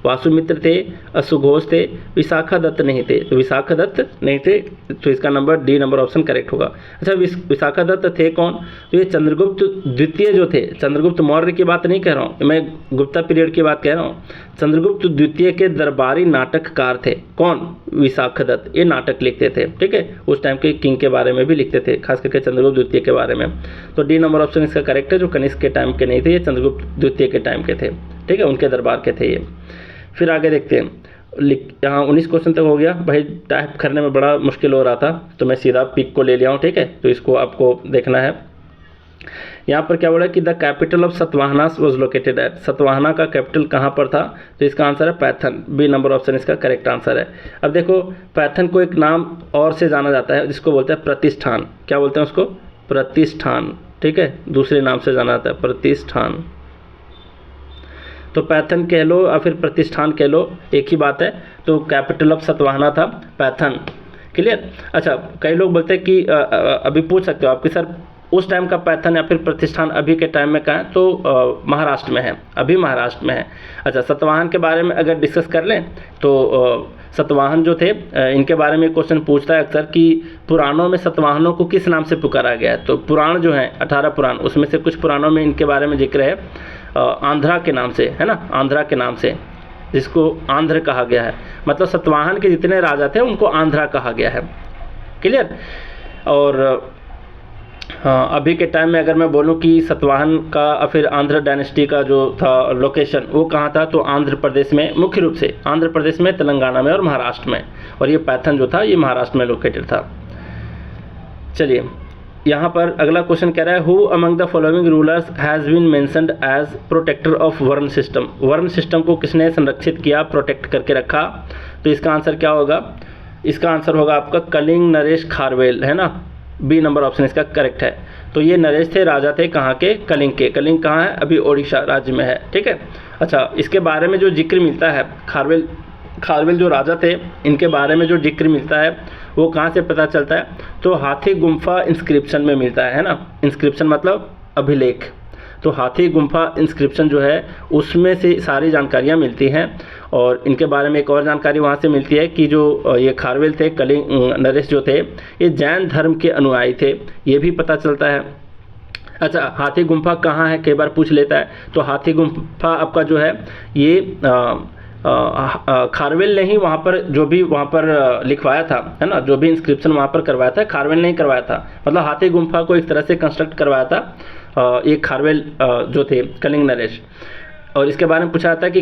वासुमित्र थे, अश्वघोष थे, विशाखादत्त नहीं थे। तो विशाखादत्त नहीं थे, तो इसका number D number option correct होगा। अच्छा, विशाखादत्त थे कौन? तो ये चंद्रगुप्त द्वितीय जो थे, चंद्रगुप्त मौर्य की बात नहीं कह रहा हूँ मैं, गुप्ता पीरियड की बात कह रहा हूँ। चंद्रगुप्त द्वितीय के दरबारी नाटककार थे। कौन? विशाखादत्त। ये नाटक लिखते थे, ठीक है, उस टाइम के किंग के बारे में भी लिखते थे, खास करके चंद्रगुप्त द्वितीय के बारे में। तो डी नंबर ऑप्शन इसका करेक्ट है। जो कनिष्क के टाइम के नहीं थे, ये चंद्रगुप्त द्वितीय के टाइम के थे, ठीक है, उनके दरबार के थे ये। फिर आगे देखते हैं, यहाँ 19 क्वेश्चन तक हो गया भाई। टाइप करने में बड़ा मुश्किल हो रहा था तो मैं सीधा पिक को ले लिया हूँ, ठीक है। तो इसको आपको देखना है। यहाँ पर क्या बोला कि the capital of Satavahanas was located at. Satavahana का कैपिटल कहाँ पर था? तो इसका आंसर है पैथन। बी नंबर ऑप्शन इसका करेक्ट आंसर है। अब देखो, पैथन को एक नाम और से जाना जाता है जिसको बोलते हैं प्रतिष्ठान। क्या बोलते हैं उसको? प्रतिष्ठान, ठीक है, दूसरे नाम से जाना जाता है प्रतिष्ठान। तो पैथन कह लो या फिर प्रतिष्ठान कह लो, एक ही बात है। तो कैपिटल ऑफ सतवाहना था पैथन। क्लियर। अच्छा, कई लोग बोलते हैं कि अभी पूछ सकते हो आपके सर उस टाइम का पैथन या फिर प्रतिष्ठान अभी के टाइम में कहाँ है? तो महाराष्ट्र में है, अभी महाराष्ट्र में है। अच्छा, सतवाहन के बारे में अगर डिस्कस कर लें तो सतवाहन जो थे, इनके बारे में क्वेश्चन पूछता है अक्सर कि पुराणों में सतवाहनों को किस नाम से पुकारा गया है। तो पुराण जो हैं 18 पुराण, उसमें से कुछ पुराणों में इनके बारे में जिक्र है आंध्रा के नाम से, है ना, आंध्रा के नाम से, जिसको आंध्र कहा गया है। मतलब सतवाहन के जितने राजा थे उनको आंध्रा कहा गया है। क्लियर। और हाँ, अभी के टाइम में अगर मैं बोलूँ कि सतवाहन का फिर आंध्र डायनेस्टी का जो था लोकेशन वो कहाँ था, तो आंध्र प्रदेश में, मुख्य रूप से आंध्र प्रदेश में, तेलंगाना में और महाराष्ट्र में, और ये पैथन जो था ये महाराष्ट्र में लोकेटेड था। चलिए यहाँ पर अगला क्वेश्चन कह रहा है, who among the following rulers has been mentioned as protector of varna system. Varna system को किसने संरक्षित किया, प्रोटेक्ट करके रखा? तो इसका आंसर क्या होगा? इसका आंसर होगा आपका कलिंग नरेश खारवेल, है ना। बी नंबर ऑप्शन इसका करेक्ट है। तो ये नरेश थे, राजा थे कहाँ के? कलिंग के। कलिंग कहाँ है? अभी ओडिशा राज्य में है, ठीक है। अच्छा, इसके बारे में जो जिक्र मिलता है, खारवेल जो राजा थे इनके बारे में जो जिक्र मिलता है वो कहाँ से पता चलता है? तो हाथी गुम्फा इंस्क्रिप्शन में मिलता है ना। इंस्क्रिप्शन मतलब अभिलेख। तो हाथी गुम्फा इंस्क्रिप्शन जो है उसमें से सारी जानकारियाँ मिलती हैं। और इनके बारे में एक और जानकारी वहाँ से मिलती है कि जो ये खारवेल थे, कलिंग नरेश जो थे, ये जैन धर्म के अनुयायी थे, ये भी पता चलता है। अच्छा, हाथी गुम्फा कहाँ है, कई बार पूछ लेता है। तो हाथी गुम्फा आपका जो है ये खारवेल ने ही वहाँ पर जो भी वहाँ पर लिखवाया था, है ना, जो भी इंस्क्रिप्शन वहाँ पर करवाया था खारवेल ने ही करवाया था। मतलब हाथी गुम्फा को एक तरह से कंस्ट्रक्ट करवाया था ये खारवेल जो थे, कलिंग नरेश। और इसके बारे में पूछा जाता है कि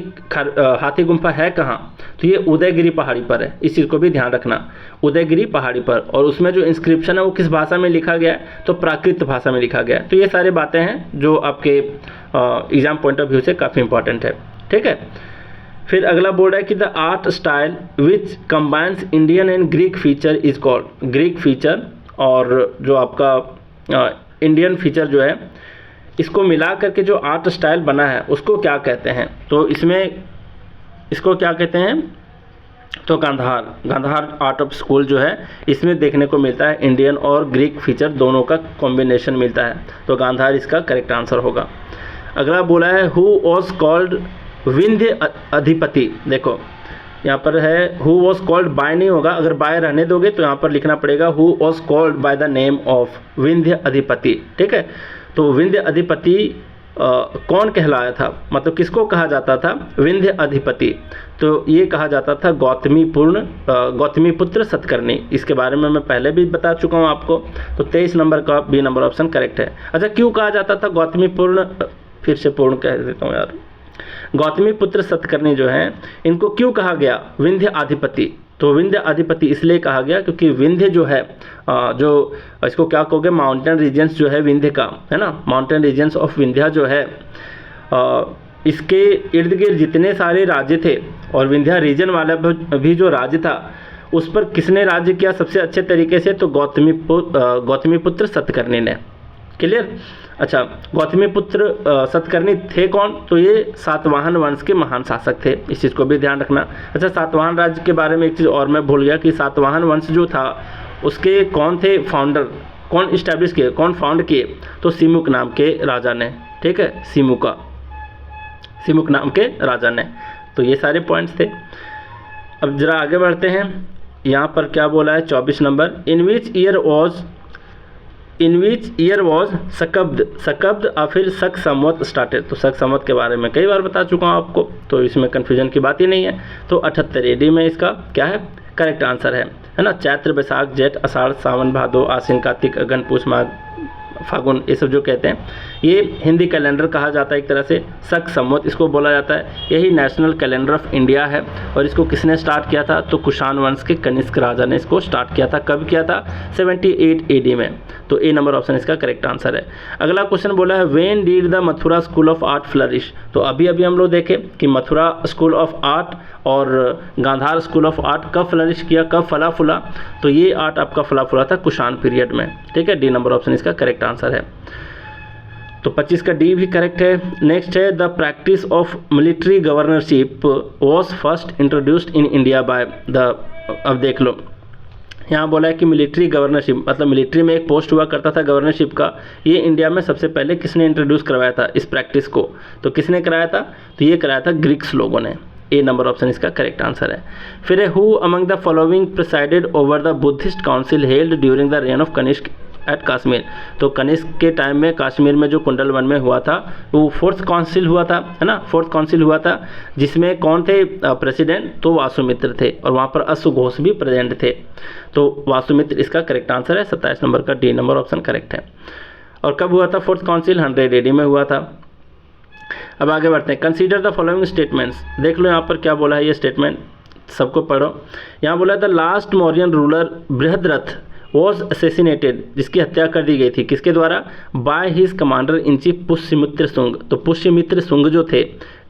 हाथी गुम्फा है कहाँ, तो ये उदयगिरी पहाड़ी पर है। इस चीज़ को भी ध्यान रखना, उदयगिरी पहाड़ी पर। और उसमें जो इंस्क्रिप्शन है वो किस भाषा में लिखा गया है, तो प्राकृत भाषा में लिखा गया है। तो ये सारी बातें हैं जो आपके एग्जाम पॉइंट ऑफ व्यू से काफ़ी इंपॉर्टेंट है, ठीक है। फिर अगला बोर्ड है कि the art style which combines Indian and Greek feature is called. Greek feature और जो आपका इंडियन फीचर जो है इसको मिला करके जो आर्ट स्टाइल बना है उसको क्या कहते हैं? तो इसमें इसको क्या कहते हैं? तो गांधार आर्ट ऑफ स्कूल जो है इसमें देखने को मिलता है इंडियन और ग्रीक फीचर दोनों का कॉम्बिनेशन मिलता है। तो गांधार इसका करेक्ट आंसर होगा। अगला बोला है हु वॉज कॉल्ड विंध्य अधिपति। देखो यहाँ पर है हु वॉज कॉल्ड बाय नहीं होगा, अगर बाय रहने दोगे तो यहाँ पर लिखना पड़ेगा who was called by the name of Vindhya अधिपति, ठीक है। तो विंध्य अधिपति कौन कहलाया था, मतलब किसको कहा जाता था विंध्य अधिपति? तो ये कहा जाता था गौतमी पुत्र सतकर्णी। इसके बारे में मैं पहले भी बता चुका हूँ आपको। तो 23 नंबर का बी नंबर ऑप्शन करेक्ट है। अच्छा, क्यों कहा जाता था गौतमी पूर्ण, फिर से पूर्ण कह देता हूँ यार, गौतमी पुत्र सतकर्णी जो हैं इनको क्यों कहा गया विंध्य अधिपति? तो विंध्य अधिपति इसलिए कहा गया क्योंकि विंध्य जो है जो इसको क्या कहोगे, माउंटेन रीजन्स जो है विंध्य का, है ना, माउंटेन रीजन्स ऑफ विंध्या जो है इसके इर्द गिर्द जितने सारे राज्य थे और विंध्या रीजन वाला भी जो राज्य था उस पर किसने राज्य किया सबसे अच्छे तरीके से? तो गौतमी पुत्र सतकर्णी ने। क्लियर? अच्छा, गौतमीपुत्र सतकर्णी थे कौन? तो ये सातवाहन वंश के महान शासक थे, इस चीज़ को भी ध्यान रखना। अच्छा, सातवाहन राज्य के बारे में एक चीज़ और मैं भूल गया कि सातवाहन वंश जो था उसके कौन थे फाउंडर, कौन इस्टेब्लिश किए, कौन फाउंड किए? तो सिमुक नाम के राजा ने, ठीक है, सिमुक नाम के राजा ने। तो ये सारे पॉइंट्स थे। अब जरा आगे बढ़ते हैं। यहाँ पर क्या बोला है 24 number, in which year was सकब्द और फिर शक संवत स्टार्टेड। तो शक संवत के बारे में कई बार बता चुका हूँ आपको, तो इसमें कन्फ्यूजन की बात ही नहीं है। तो 78 AD में इसका क्या है करेक्ट आंसर है ना। चैत्र, बैसाख, जेठ, आषाढ़, सावन, भादो, आश्विन, कार्तिक, अगन, पूष, माघ, फागुन, ये सब जो कहते हैं ये हिंदी कैलेंडर कहा जाता है एक तरह से। शक संवत इसको बोला जाता है। यही नेशनल कैलेंडर ऑफ इंडिया है। और इसको किसने स्टार्ट किया था? तो कुषाण वंश के कनिष्क राजा ने इसको स्टार्ट किया था। कब किया था? 78 AD में। तो ए नंबर ऑप्शन इसका करेक्ट आंसर है। अगला क्वेश्चन बोला है when did the Mathura school of art flourish. तो अभी हम लोग देखें कि मथुरा स्कूल ऑफ आर्ट और गांधार स्कूल ऑफ आर्ट कब फ्लरिश किया, कब फला फूला? तो ये आर्ट आपका फला फूला था कुषाण पीरियड में, ठीक है। डी नंबर ऑप्शन इसका करेक्ट आंसर है। तो 25 का डी भी करेक्ट है। नेक्स्ट है the practice of military governorship was first introduced in India by the. अब देख लो यहाँ बोला है कि मिलिट्री गवर्नरशिप मतलब मिलिट्री में एक पोस्ट हुआ करता था गवर्नरशिप का, ये इंडिया में सबसे पहले किसने इंट्रोड्यूस करवाया था इस प्रैक्टिस को? तो किसने कराया था? तो ये कराया था ग्रीक्स लोगों ने। ए नंबर ऑप्शन इसका करेक्ट आंसर है। फिर है who among the following presided over the Buddhist council held during the reign of Kanishka at Kashmir. तो कनिष्क के टाइम में कश्मीर में जो कुंडल वन में हुआ था वो 4th काउंसिल हुआ था, है ना, 4th काउंसिल हुआ था, जिसमें कौन थे प्रेसिडेंट, तो वासुमित्र थे, और वहाँ पर अश्वघोष भी प्रेजेंट थे। तो वासुमित्र इसका करेक्ट आंसर है, 27 नंबर का डी नंबर ऑप्शन करेक्ट है। और कब हुआ था 4th काउंसिल? 100 AD में हुआ था। अब आगे बढ़ते हैं। Consider the following statements. देख लो यहाँ पर क्या बोला है, ये स्टेटमेंट सबको पढ़ो। यहाँ बोला the last Mauryan ruler Brihadratha was assassinated, जिसकी हत्या कर दी गई थी, किसके द्वारा? By his commander in chief Pushyamitra Shunga. तो पुष्यमित्र शुंग जो थे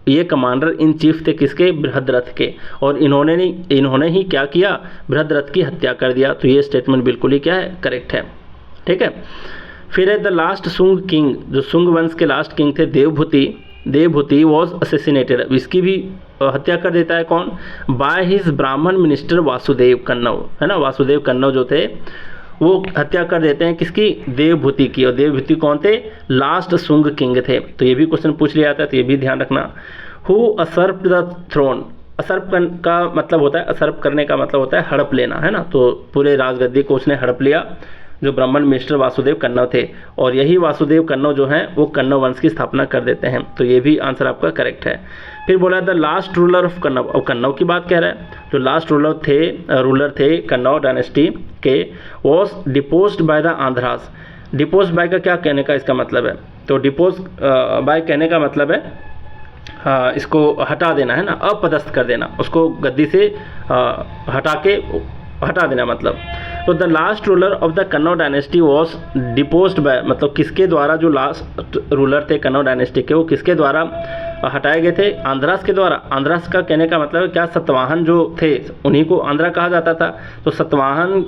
ये कमांडर इन चीफ थे किसके? बृहद्रथ के। और इन्होंने ही क्या किया? बृहद्रथ की हत्या कर दिया। तो ये स्टेटमेंट बिल्कुल ही क्या है? करेक्ट है। ठीक है। फिर है द लास्ट शुंग किंग, जो शुंग वंश के लास्ट किंग थे देवभूति वॉज असेसिनेटेड, इसकी भी हत्या कर देता है कौन? बाय हिज ब्राह्मण मिनिस्टर वासुदेव कन्नव, है ना, वासुदेव कन्नव जो थे वो हत्या कर देते हैं किसकी? देवभूति की। और देवभूति कौन थे? लास्ट शुंग किंग थे। तो ये भी क्वेश्चन पूछ लिया था, तो ये भी ध्यान रखना। हु असर्प द थ्रोन, असर्प का मतलब होता है, असर्प करने का मतलब होता है हड़प लेना, है ना। तो पूरे राजगद्दी को उसने हड़प लिया, जो ब्राह्मण मिनिस्टर वासुदेव कन्नव थे। और यही वासुदेव कन्नव जो हैं वो कन्नव वंश की स्थापना कर देते हैं। तो ये भी आंसर आपका करेक्ट है। फिर बोला द लास्ट रूलर ऑफ कन्नव, और कन्नव की बात कह रहा है। जो लास्ट रूलर थे कन्नव डायनेस्टी के, was deposed by the Andhra's. Deposed bye का क्या कहने का इसका मतलब है? तो डिपोज बाय कहने का मतलब है इसको हटा देना, है ना, अपदस्थ कर देना, उसको गद्दी से हटा देना मतलब। तो the last ruler of the Kannauj dynasty was deposed by, मतलब किसके द्वारा? जो लास्ट रूलर थे कन्नौज डायनेस्टी के, वो किसके द्वारा हटाए गए थे? आंध्रास के द्वारा। आंध्रास का कहने का मतलब है क्या? सतवाहन जो थे उन्हीं को आंध्रा कहा जाता था। तो सतवाहन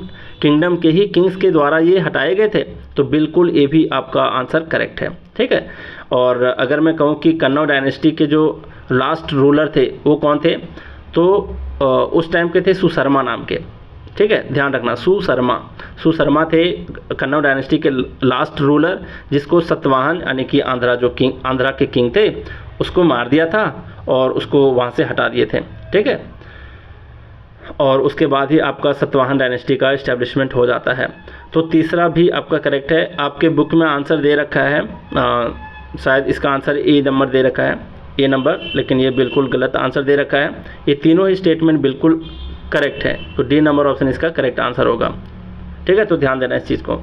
किंगडम के ही किंग्स के द्वारा ये हटाए गए थे। तो बिल्कुल ये भी आपका आंसर करेक्ट है। ठीक है। और अगर मैं कहूँ कि कन्नौज डायनेस्टी के जो लास्ट रूलर थे वो कौन थे, तो उस टाइम के थे सुशर्मा नाम के। ठीक है, ध्यान रखना, सुशर्मा थे कन्नौज डायनेस्टी के लास्ट रूलर, जिसको सतवाहन यानी कि आंध्रा के किंग थे उसको मार दिया था और उसको वहाँ से हटा दिए थे। ठीक है। और उसके बाद ही आपका सतवाहन डायनेस्टी का इस्टेब्लिशमेंट हो जाता है। तो तीसरा भी आपका करेक्ट है। आपके बुक में आंसर दे रखा है, शायद इसका आंसर ए नंबर दे रखा है, ए नंबर, लेकिन ये बिल्कुल गलत आंसर दे रखा है। ये तीनों ही स्टेटमेंट बिल्कुल करेक्ट है। तो डी नंबर ऑप्शन इसका करेक्ट आंसर होगा। ठीक है। तो ध्यान देना इस चीज़ को।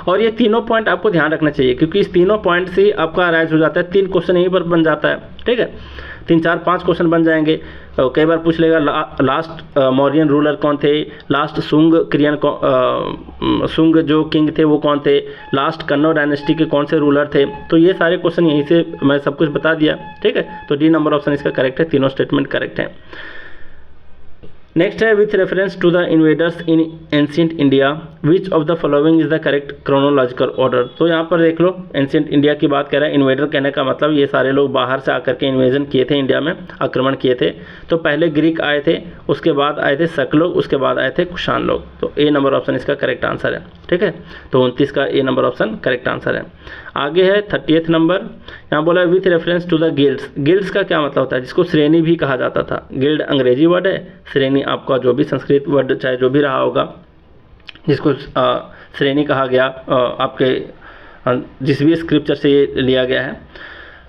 और ये तीनों पॉइंट आपको ध्यान रखना चाहिए, क्योंकि इस तीनों पॉइंट से आपका अराइज हो जाता है। 3 क्वेश्चन यहीं पर बन जाता है। ठीक है। 3, 4, 5 क्वेश्चन बन जाएंगे। कई बार पूछ लेगा लास्ट मौर्यन रूलर कौन थे, लास्ट शुंग जो किंग थे वो कौन थे, लास्ट कन्नौज डायनेस्टी के कौन से रूलर थे। तो ये सारे क्वेश्चन यहीं से मैं सब कुछ बता दिया। ठीक है। तो डी नंबर ऑप्शन इसका करेक्ट है। तीनों स्टेटमेंट करेक्ट है। नेक्स्ट है with reference to the invaders in ancient India which of the following is the correct chronological order. तो यहाँ पर देख लो, एंशिएंट इंडिया की बात कर रहा है। इन्वेडर कहने का मतलब ये सारे लोग बाहर से आकर के इन्वेजन किए थे, इंडिया में आक्रमण किए थे। तो पहले ग्रीक आए थे, उसके बाद आए थे शक लोग, उसके बाद आए थे कुषाण लोग। तो ए नंबर ऑप्शन इसका करेक्ट आंसर है। ठीक है। तो 29 का A number option correct answer है। आगे है 30th नंबर। यहाँ बोला with reference to the guilds. Guilds का क्या मतलब होता है? जिसको श्रेणी भी कहा जाता था। गिल्ड अंग्रेजी वर्ड है, श्रेणी आपका जो भी संस्कृत वर्ड चाहे जो भी रहा होगा, जिसको श्रेणी कहा गया आपके जिस भी स्क्रिप्चर से ये लिया गया है।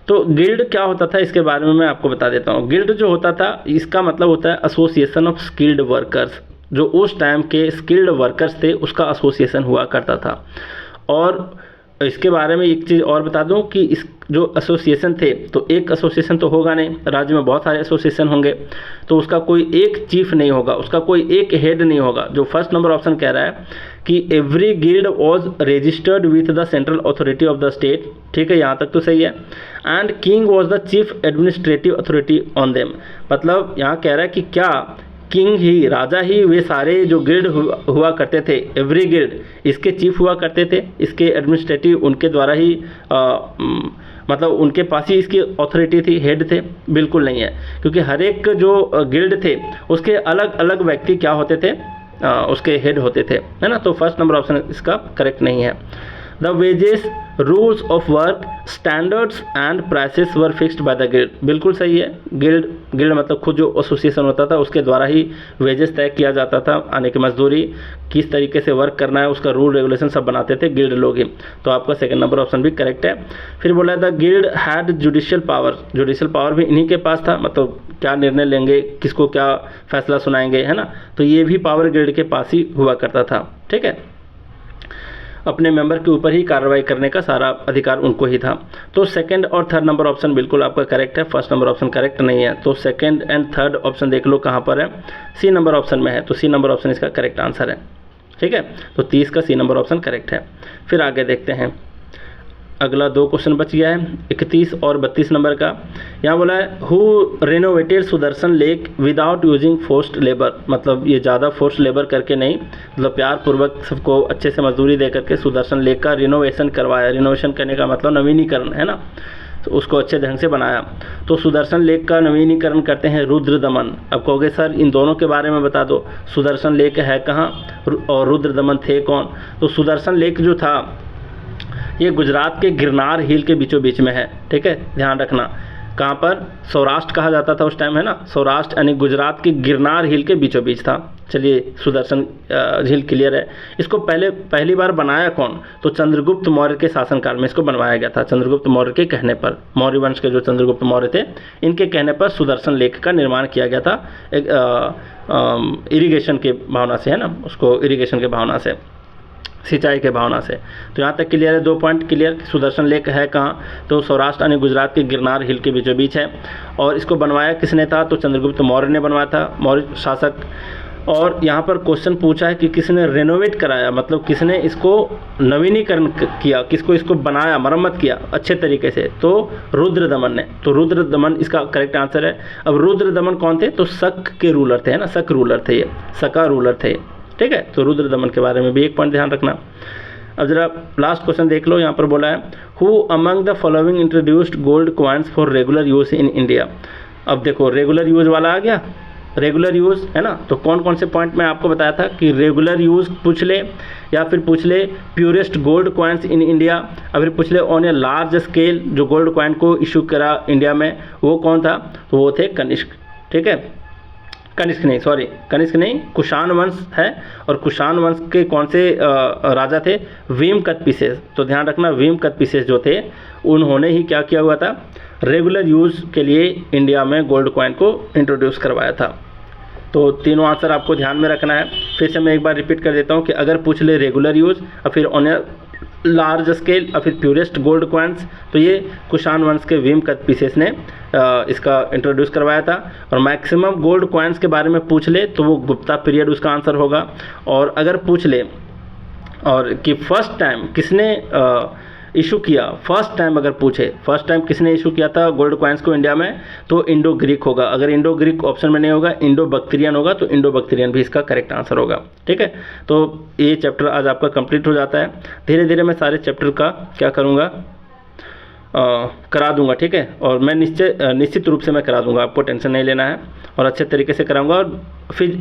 तो गिल्ड क्या होता था इसके बारे में मैं आपको बता देता हूँ। गिल्ड जो होता था इसका मतलब होता है एसोसिएशन ऑफ स्किल्ड वर्कर्स। जो उस टाइम के स्किल्ड वर्कर्स थे उसका एसोसिएशन हुआ करता था। और इसके बारे में एक चीज़ और बता दूं कि इस जो एसोसिएशन थे, तो एक एसोसिएशन तो होगा नहीं, राज्य में बहुत सारे एसोसिएशन होंगे, तो उसका कोई एक चीफ नहीं होगा, उसका कोई एक हेड नहीं होगा। जो फर्स्ट नंबर ऑप्शन कह रहा है कि every guild was registered with the central authority of the state. ठीक है, यहाँ तक तो सही है। And king was the chief administrative authority on them. मतलब यहाँ कह रहा है कि क्या किंग ही, राजा ही वे सारे जो गिल्ड हुआ करते थे, एवरी गिल्ड इसके चीफ हुआ करते थे, इसके एडमिनिस्ट्रेटिव उनके द्वारा ही मतलब उनके पास ही इसकी अथॉरिटी थी, हेड थे? बिल्कुल नहीं है, क्योंकि हर एक जो गिल्ड थे उसके अलग अलग व्यक्ति क्या होते थे, उसके हेड होते थे, है ना। तो फर्स्ट नंबर ऑप्शन इसका करेक्ट नहीं है। The wages, rules of work, standards and prices were fixed by the guild. बिल्कुल सही है। गिल्ड मतलब खुद जो एसोसिएशन होता था उसके द्वारा ही वेजेस तय किया जाता था, यानी कि मजदूरी किस तरीके से वर्क करना है उसका रूल रेगुलेशन सब बनाते थे गिल्ड लोग ही। तो आपका सेकंड नंबर ऑप्शन भी करेक्ट है। फिर बोला the guild had judicial power भी इन्हीं के पास था, मतलब क्या निर्णय लेंगे, किसको क्या फैसला सुनाएंगे, है ना। तो ये भी पावर गिल्ड के पास ही हुआ करता था। ठीक है, अपने मेंबर के ऊपर ही कार्रवाई करने का सारा अधिकार उनको ही था। तो सेकंड और थर्ड नंबर ऑप्शन बिल्कुल आपका करेक्ट है, फर्स्ट नंबर ऑप्शन करेक्ट नहीं है। तो सेकंड एंड थर्ड ऑप्शन देख लो कहाँ पर है, सी नंबर ऑप्शन में है। तो सी नंबर ऑप्शन इसका करेक्ट आंसर है। ठीक है, तो 30 का सी नंबर ऑप्शन करेक्ट है। फिर आगे देखते हैं, अगला 2 क्वेश्चन बच गया है, 31 और 32 नंबर का। यहाँ बोला है who renovated Sudarshan lake without using forced labour, मतलब ये ज़्यादा फोर्स्ड लेबर करके नहीं, मतलब प्यार पूर्वक सबको अच्छे से मजदूरी दे करके सुदर्शन लेक का रिनोवेशन करवाया। रिनोवेशन करने का मतलब नवीनीकरण, है ना, तो उसको अच्छे ढंग से बनाया। तो सुदर्शन लेक का नवीनीकरण करते हैं रुद्रदमन। अब कहोगे सर इन दोनों के बारे में बता दो, सुदर्शन लेक है कहाँ और रुद्रदमन थे कौन। तो सुदर्शन लेक जो था ये गुजरात के गिरनार हिल के बीचों बीच में है। ठीक है, ध्यान रखना, कहाँ पर, सौराष्ट्र कहा जाता था उस टाइम, है ना, सौराष्ट्र यानी गुजरात के गिरनार हिल के बीचों बीच था। चलिए सुदर्शन झील क्लियर है। इसको पहली बार बनाया कौन, तो चंद्रगुप्त मौर्य के शासनकाल में इसको बनवाया गया था। चंद्रगुप्त मौर्य के कहने पर, मौर्य वंश के जो चंद्रगुप्त मौर्य थे इनके कहने पर सुदर्शन लेक का निर्माण किया गया था, एक इरिगेशन के भावना से, है ना, उसको इरिगेशन के भावना से, सिंचाई के भावना से। तो यहाँ तक क्लियर है, 2 पॉइंट क्लियर। सुदर्शन लेक है कहाँ, तो सौराष्ट्र यानी गुजरात के गिरनार हिल के बीचों बीच है। और इसको बनवाया किसने था, तो चंद्रगुप्त मौर्य ने बनवाया था, मौर्य शासक। और यहाँ पर क्वेश्चन पूछा है कि किसने रेनोवेट कराया, मतलब किसने इसको नवीनीकरण किया, किसको इसको बनाया, मरम्मत किया अच्छे तरीके से, तो रुद्रदमन ने। तो रुद्रदमन इसका करेक्ट आंसर है। अब रुद्रदमन कौन थे, तो शक के रूलर थे, है ना, शक रूलर थे, ये शका रूलर थे। ठीक है, तो रुद्रदमन के बारे में भी 1 पॉइंट ध्यान रखना। अब जरा लास्ट क्वेश्चन देख लो, यहाँ पर बोला है who among the following introduced gold coins for regular use in India. अब देखो रेगुलर यूज वाला आ गया, रेगुलर यूज, है ना, तो कौन कौन से पॉइंट में आपको बताया था कि रेगुलर यूज पूछ ले, या फिर पूछ ले purest gold coins in India, या फिर पूछ ले ऑन ए लार्ज स्केल जो गोल्ड कॉइन को इशू करा इंडिया में, वो कौन था, तो वो थे कनिष्क। ठीक है, कनिष्क नहीं, कुषाण वंश है। और कुषाण वंश के कौन से राजा थे, वीम कदपिसेस। तो ध्यान रखना, वीम कदपिसेस जो थे उन्होंने ही क्या किया हुआ था, रेगुलर यूज़ के लिए इंडिया में गोल्ड कॉइन को इंट्रोड्यूस करवाया था। तो तीनों आंसर आपको ध्यान में रखना है। फिर से मैं एक बार रिपीट कर देता हूँ कि अगर पूछ ले रेगुलर यूज़ और फिर ऑन लार्ज स्केल और फिर प्योरेस्ट गोल्ड कॉइन्स, तो ये कुषाण वंश के वीम कदपिसेस ने इसका इंट्रोड्यूस करवाया था। और मैक्सिमम गोल्ड कॉइन्स के बारे में पूछ ले तो वो गुप्ता पीरियड उसका आंसर होगा। और अगर पूछ ले और कि फर्स्ट टाइम किसने इशू किया, फर्स्ट टाइम अगर पूछे फर्स्ट टाइम किसने इशू किया था गोल्ड कॉइन्स को इंडिया में, तो इंडो ग्रीक होगा। अगर इंडो ग्रीक ऑप्शन में नहीं होगा, इंडो बक्ट्रियन होगा, तो इंडो बक्ट्रियन भी इसका करेक्ट आंसर होगा। ठीक है, तो ये चैप्टर आज आपका कंप्लीट हो जाता है। धीरे धीरे मैं सारे चैप्टर का क्या करूँगा, करा दूंगा। ठीक है, और मैं निश्चित रूप से मैं करा दूंगा, आपको टेंशन नहीं लेना है, और अच्छे तरीके से कराऊंगा। और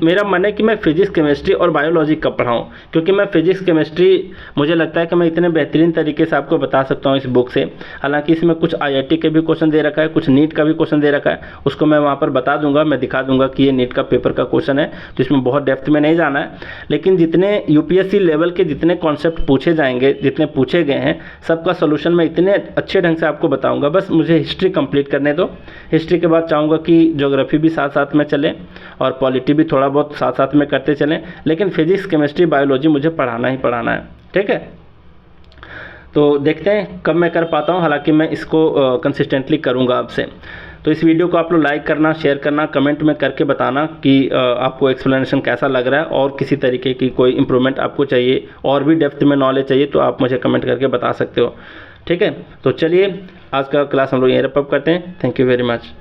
मेरा मन है कि मैं फिजिक्स, केमिस्ट्री और बायोलॉजी कब पढ़ाऊं, क्योंकि मैं फिजिक्स, केमिस्ट्री मुझे लगता है कि मैं इतने बेहतरीन तरीके से आपको बता सकता हूं इस बुक से। हालांकि इसमें कुछ IIT के भी क्वेश्चन दे रखा है, कुछ नीट का भी क्वेश्चन दे रखा है, उसको मैं वहाँ पर बता दूंगा, मैं दिखा दूंगा कि ये नीट का पेपर का क्वेश्चन है। तो इसमें बहुत डेप्थ में नहीं जाना है, लेकिन जितने UPSC लेवल के जितने कॉन्सेप्ट पूछे जाएंगे, जितने पूछे गए हैं, सबका सोल्यूशन मैं इतने अच्छे ढंग से आपको बताऊँगा। बस मुझे हिस्ट्री कंप्लीट करने दो। हिस्ट्री के बाद चाहूँगा कि ज्योग्राफी भी साथ साथ में चले और पॉलिटी भी थोड़ा बहुत साथ साथ में करते चलें, लेकिन फिजिक्स, केमिस्ट्री, बायोलॉजी मुझे पढ़ाना ही पढ़ाना है। ठीक है, तो देखते हैं कब मैं कर पाता हूँ। हालांकि मैं इसको कंसिस्टेंटली करूँगा आपसे। तो इस वीडियो को आप लोग लाइक करना, शेयर करना, कमेंट में करके बताना कि आपको एक्सप्लेनेशन कैसा लग रहा है, और किसी तरीके की कोई इम्प्रूवमेंट आपको चाहिए और भी डेप्थ में नॉलेज चाहिए तो आप मुझे कमेंट करके बता सकते हो। ठीक है, तो चलिए आज का क्लास हम लोग यहीं रैप अप करते हैं। Thank you very much.